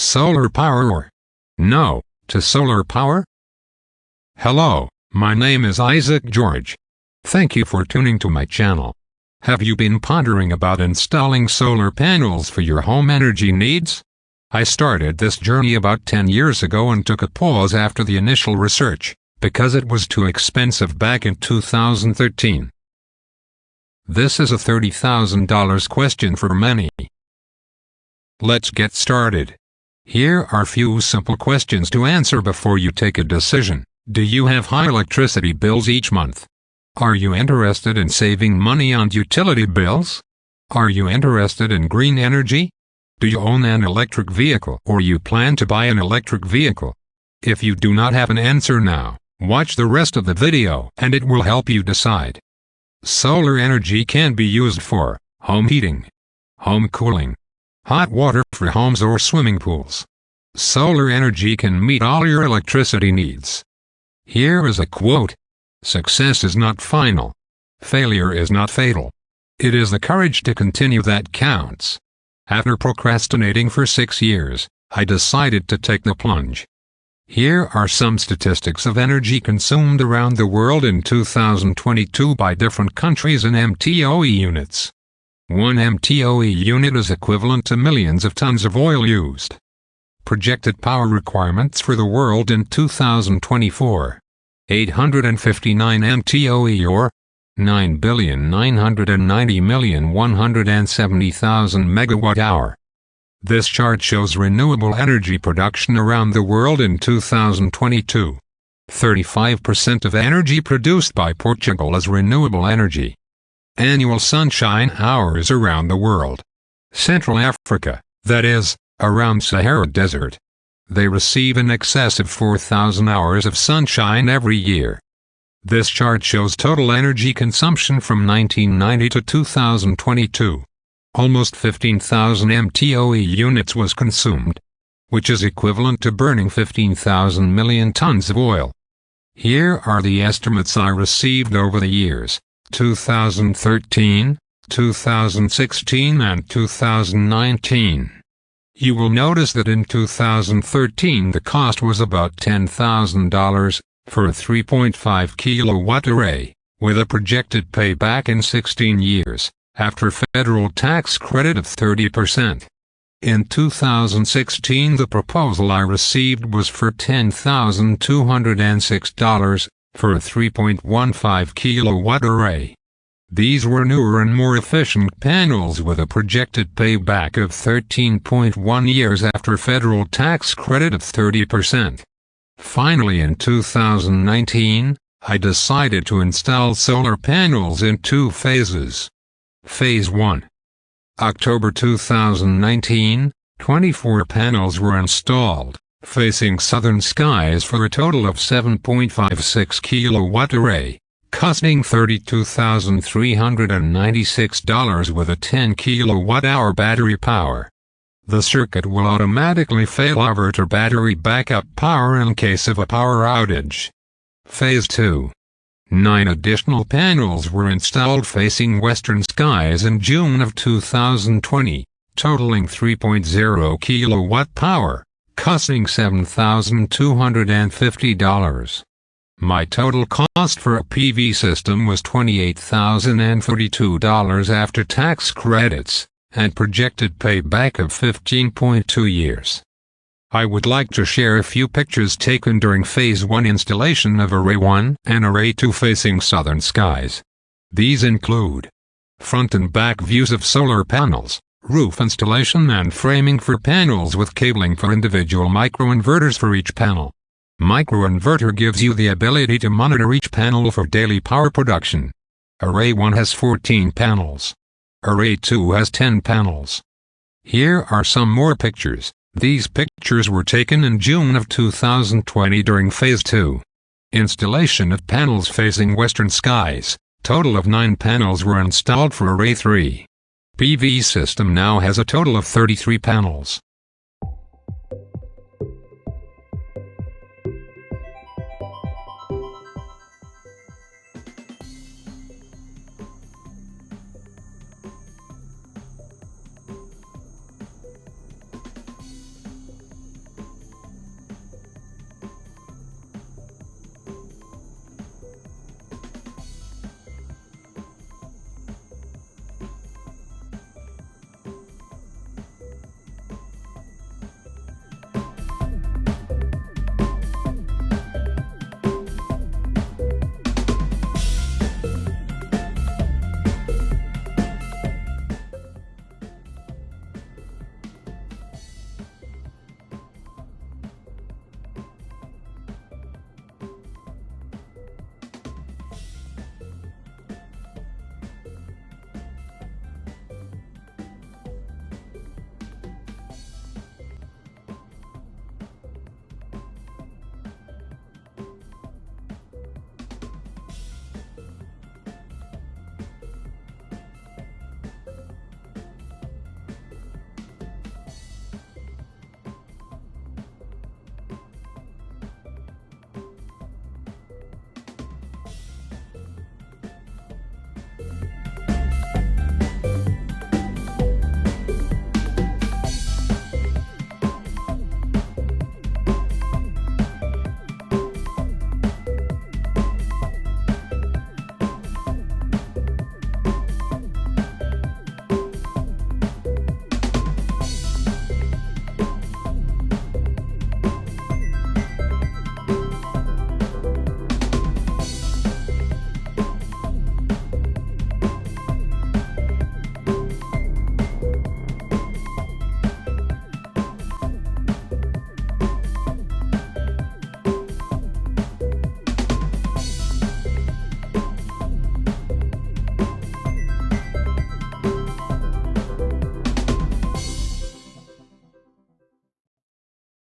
Solar power or no to solar power? Hello, my name is Isaac George. Thank you for tuning to my channel. Have you been pondering about installing solar panels for your home energy needs? I started this journey about 10 years ago and took a pause after the initial research, because it was too expensive back in 2013. This is a $30,000 question for many. Let's get started. Here are a few simple questions to answer before you take a decision. Do you have high electricity bills each month? Are you interested in saving money on utility bills? Are you interested in green energy? Do you own an electric vehicle or you plan to buy an electric vehicle? If you do not have an answer now, watch the rest of the video and it will help you decide. Solar energy can be used for home heating, home cooling, hot water for homes or swimming pools. Solar energy can meet all your electricity needs. Here is a quote: "Success is not final. Failure is not fatal. It is the courage to continue that counts." After procrastinating for 6 years, I decided to take the plunge. Here are some statistics of energy consumed around the world in 2022 by different countries in MTOE units. 1 MTOE unit is equivalent to millions of tons of oil used. Projected power requirements for the world in 2024: 859 MTOE or 9,990,170,000 megawatt-hour. This chart shows renewable energy production around the world in 2022. 35% of energy produced by Portugal is renewable energy. Annual sunshine hours around the world. Central Africa, that is, around Sahara Desert. They receive in excess of 4,000 hours of sunshine every year. This chart shows total energy consumption from 1990 to 2022. Almost 15,000 MTOE units was consumed, which is equivalent to burning 15,000 million tons of oil. Here are the estimates I received over the years: 2013, 2016 and 2019. You will notice that in 2013 the cost was about $10,000 for a 3.5 kilowatt array, with a projected payback in 16 years, after federal tax credit of 30%. In 2016 the proposal I received was for $10,206 for a 3.15 kilowatt array. These were newer and more efficient panels with a projected payback of 13.1 years after federal tax credit of 30%. Finally, in 2019, I decided to install solar panels in 2 phases. Phase 1. October 2019, 24 panels were installed, facing southern skies for a total of 7.56 kilowatt array, costing $32,396 with a 10 kilowatt-hour battery power. The circuit will automatically fail over to battery backup power in case of a power outage. Phase 2. 9 additional panels were installed facing western skies in June of 2020, totaling 3.0 kilowatt power, costing $7,250. My total cost for a PV system was $28,032 after tax credits, and projected payback of 15.2 years. I would like to share a few pictures taken during Phase 1 installation of Array 1 and Array 2 facing southern skies. These include front and back views of solar panels, roof installation and framing for panels with cabling for individual microinverters for each panel. Microinverter gives you the ability to monitor each panel for daily power production. Array 1 has 14 panels. Array 2 has 10 panels. Here are some more pictures. These pictures were taken in June of 2020 during Phase 2. Installation of panels facing western skies. Total of 9 panels were installed for Array 3. PV system now has a total of 33 panels.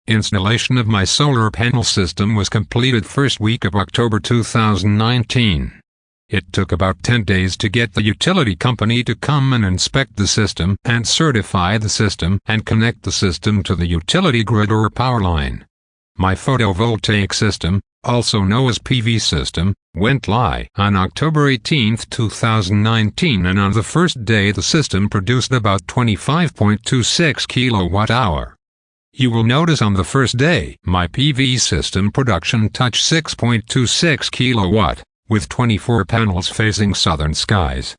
Installation of my solar panel system was completed first week of October 2019. It took about 10 days to get the utility company to come and inspect the system and certify the system and connect the system to the utility grid or power line. My photovoltaic system, also known as PV system, went live on October 18, 2019, and on the first day the system produced about 25.26 kilowatt-hour. You will notice on the first day my PV system production touched 6.26 kilowatt, with 24 panels facing southern skies.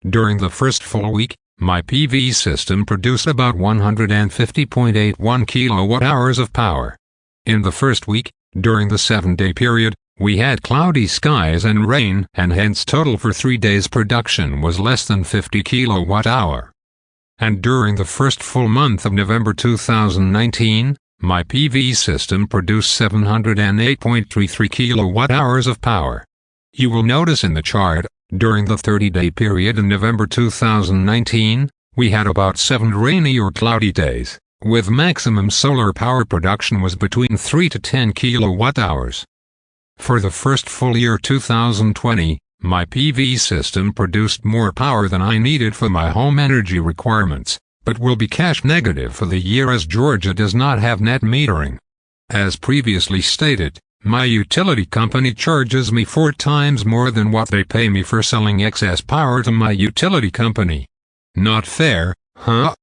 During the first full week, my PV system produced about 150.81 kilowatt-hours of power. In the first week, during the 7-day period, we had cloudy skies and rain, and hence total for 3 days production was less than 50 kilowatt-hour. And during the first full month of November 2019, my PV system produced 708.33 kilowatt-hours of power. You will notice in the chart, during the 30-day period in November 2019, we had about 7 rainy or cloudy days, with maximum solar power production was between 3 to 10 kilowatt-hours. For the first full year 2020, my PV system produced more power than I needed for my home energy requirements, but will be cash negative for the year as Georgia does not have net metering. As previously stated, my utility company charges me 4 times more than what they pay me for selling excess power to my utility company. Not fair, huh?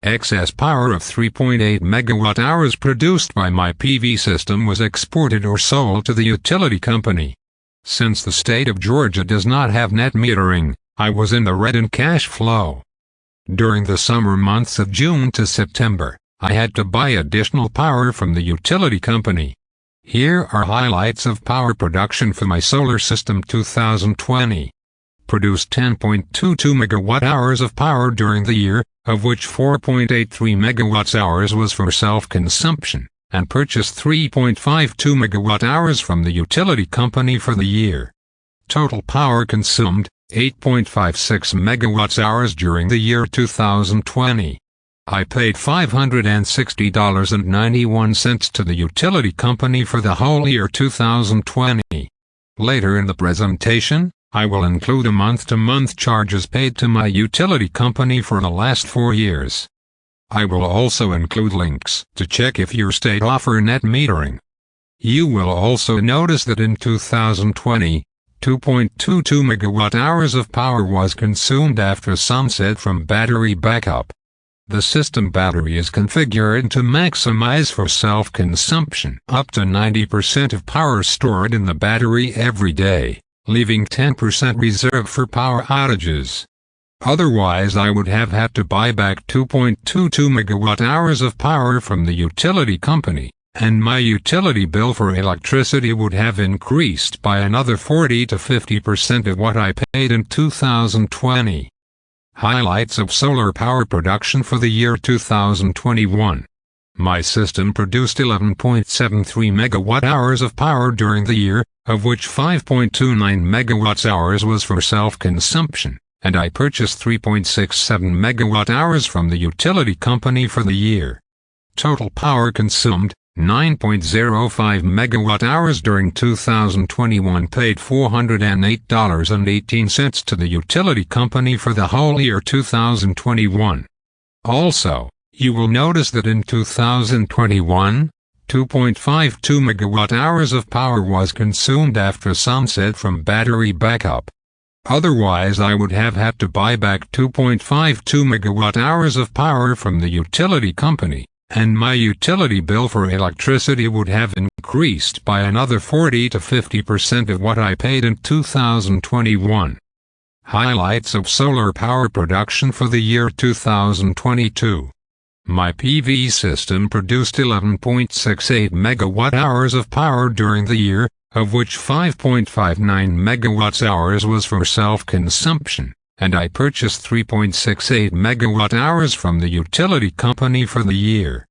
Excess power of 3.8 megawatt-hours produced by my PV system was exported or sold to the utility company. Since the state of Georgia does not have net metering, I was in the red in cash flow. During the summer months of June to September, I had to buy additional power from the utility company. Here are highlights of power production for my solar system 2020. Produced 10.22 megawatt-hours of power during the year, of which 4.83 megawatt-hours was for self-consumption, and purchased 3.52 megawatt-hours from the utility company for the year. Total power consumed, 8.56 megawatt-hours during the year 2020. I paid $560.91 to the utility company for the whole year 2020. Later in the presentation, I will include a month-to-month charges paid to my utility company for the last 4 years. I will also include links to check if your state offers net metering. You will also notice that in 2020, 2.22 megawatt-hours of power was consumed after sunset from battery backup. The system battery is configured to maximize for self-consumption up to 90% of power stored in the battery every day, leaving 10% reserved for power outages. Otherwise I would have had to buy back 2.22 megawatt-hours of power from the utility company, and my utility bill for electricity would have increased by another 40 to 50% of what I paid in 2020. Highlights of solar power production for the year 2021. My system produced 11.73 megawatt-hours of power during the year, of which 5.29 megawatt-hours was for self-consumption, and I purchased 3.67 megawatt-hours from the utility company for the year. Total power consumed, 9.05 megawatt-hours during 2021. Paid $408.18 to the utility company for the whole year 2021. Also, you will notice that in 2021, 2.52 megawatt-hours of power was consumed after sunset from battery backup. Otherwise I would have had to buy back 2.52 megawatt-hours of power from the utility company, and my utility bill for electricity would have increased by another 40 to 50% of what I paid in 2021. Highlights of solar power production for the year 2022. My PV system produced 11.68 megawatt-hours of power during the year, of which 5.59 megawatt-hours was for self-consumption, and I purchased 3.68 megawatt-hours from the utility company for the year.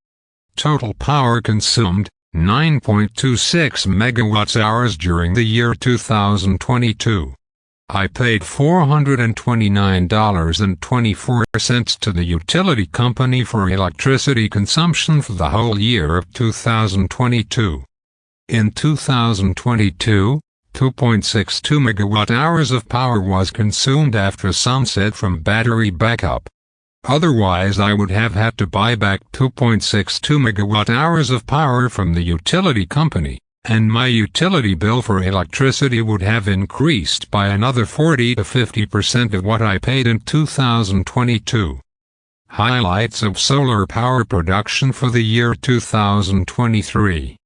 Total power consumed, 9.26 megawatt-hours during the year 2022. I paid $429.24 to the utility company for electricity consumption for the whole year of 2022. In 2022, 2.62 megawatt-hours of power was consumed after sunset from battery backup. Otherwise, I would have had to buy back 2.62 megawatt-hours of power from the utility company, and my utility bill for electricity would have increased by another 40 to 50% of what I paid in 2022. Highlights of solar power production for the year 2023.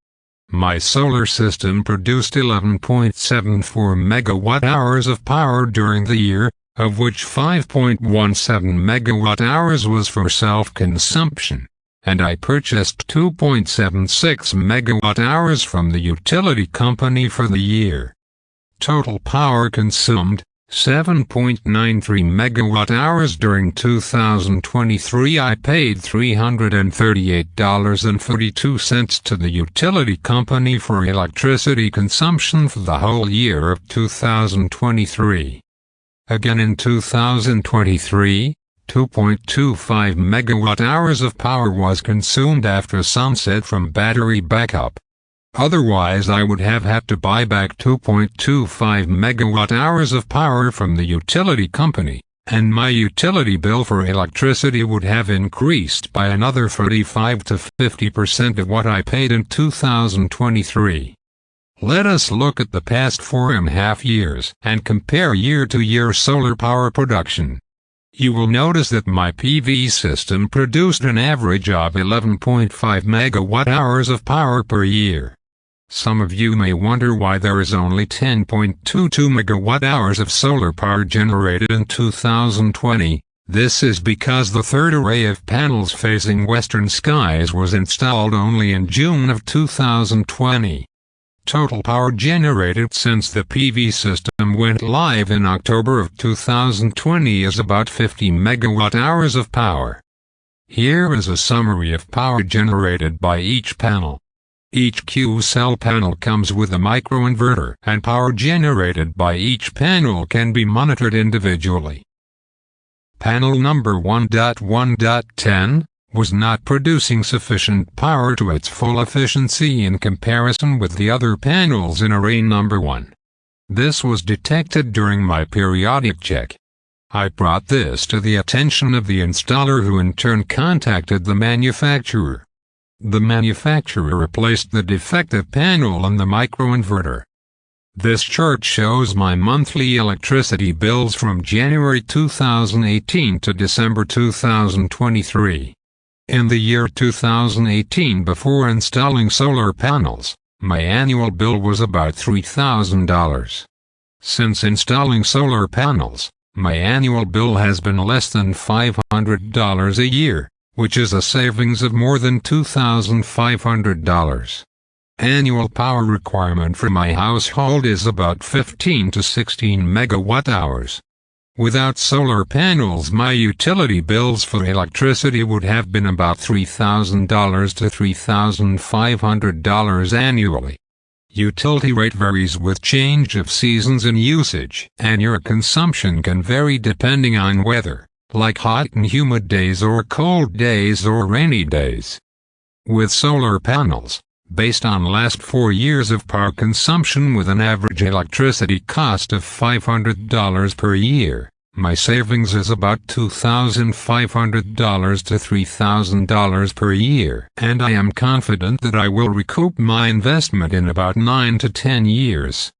My solar system produced 11.74 megawatt-hours of power during the year, of which 5.17 megawatt-hours was for self-consumption, and I purchased 2.76 megawatt-hours from the utility company for the year. Total power consumed, 7.93 megawatt-hours during 2023. I paid $338.42 to the utility company for electricity consumption for the whole year of 2023. Again in 2023, 2.25 megawatt-hours of power was consumed after sunset from battery backup. Otherwise, I would have had to buy back 2.25 megawatt-hours of power from the utility company, and my utility bill for electricity would have increased by another 45 to 50% of what I paid in 2023. Let us look at the past 4.5 years and compare year-to-year solar power production. You will notice that my PV system produced an average of 11.5 megawatt-hours of power per year. Some of you may wonder why there is only 10.22 megawatt-hours of solar power generated in 2020. This is because the third array of panels facing western skies was installed only in June of 2020. Total power generated since the PV system went live in October of 2020 is about 50 megawatt-hours of power. Here is a summary of power generated by each panel. Each Q-cell panel comes with a microinverter, and power generated by each panel can be monitored individually. Panel number 1.1.10 was not producing sufficient power to its full efficiency in comparison with the other panels in array number 1. This was detected during my periodic check. I brought this to the attention of the installer, who in turn contacted the manufacturer. The manufacturer replaced the defective panel on the microinverter. This chart shows my monthly electricity bills from January 2018 to December 2023. In the year 2018, before installing solar panels, my annual bill was about $3,000. Since installing solar panels, my annual bill has been less than $500 a year, which is a savings of more than $2,500. Annual power requirement for my household is about 15 to 16 megawatt-hours. Without solar panels, my utility bills for electricity would have been about $3,000 to $3,500 annually. Utility rate varies with change of seasons and usage, and your consumption can vary depending on weather, like hot and humid days or cold days or rainy days. With solar panels, based on last 4 years of power consumption with an average electricity cost of $500 per year, my savings is about $2,500 to $3,000 per year, and I am confident that I will recoup my investment in about 9 to 10 years.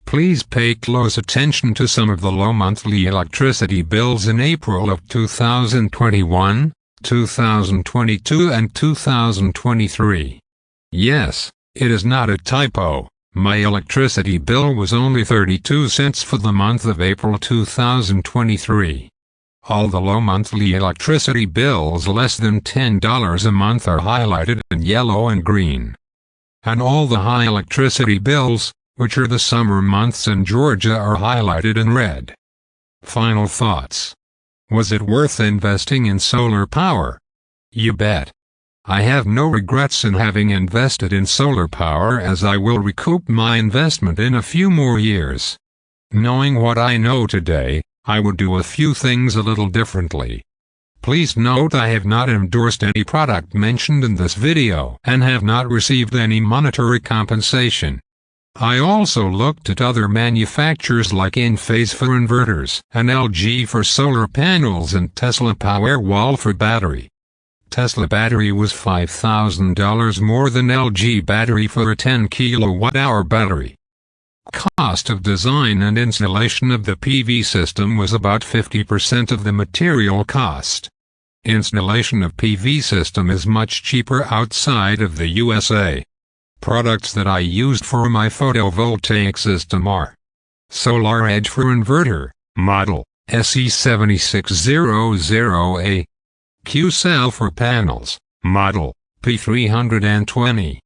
Please pay close attention to some of the low monthly electricity bills in April of 2021, 2022 and 2023. Yes, it is not a typo. My electricity bill was only 32 cents for the month of April 2023. All the low monthly electricity bills less than $10 a month are highlighted in yellow and green. And all the high electricity bills, which are the summer months in Georgia, are highlighted in red. Final thoughts. Was it worth investing in solar power? You bet. I have no regrets in having invested in solar power, as I will recoup my investment in a few more years. Knowing what I know today, I would do a few things a little differently. Please note I have not endorsed any product mentioned in this video and have not received any monetary compensation. I also looked at other manufacturers like Enphase for inverters, and LG for solar panels, and Tesla Powerwall for battery. Tesla battery was $5,000 more than LG battery for a 10 kWh battery. Cost of design and installation of the PV system was about 50% of the material cost. Installation of PV system is much cheaper outside of the USA. Products that I used for my photovoltaic system are SolarEdge for inverter, model SE7600A, Q-Cell for panels, model P320,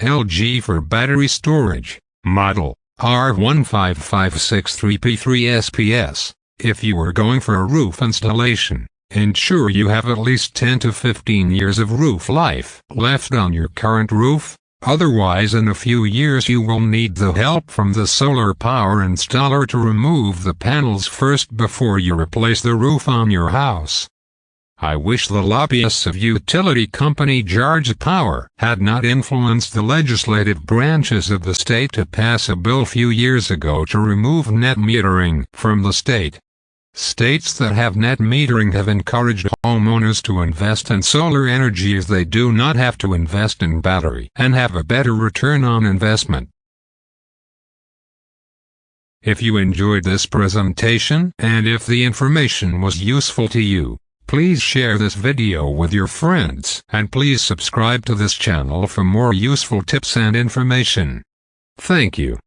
LG for battery storage, model R15563P3SPS. If you are going for a roof installation, ensure you have at least 10 to 15 years of roof life left on your current roof. Otherwise, in a few years you will need the help from the Solarpower installer to remove the panels first before you replace the roof on your house. I wish the lobbyists of utility company Georgia Power had not influenced the legislative branches of the state to pass a bill a few years ago to remove net metering from the state. States that have net metering have encouraged homeowners to invest in solar energy, as they do not have to invest in battery and have a better return on investment. If you enjoyed this presentation and if the information was useful to you, please share this video with your friends and please subscribe to this channel for more useful tips and information. Thank you.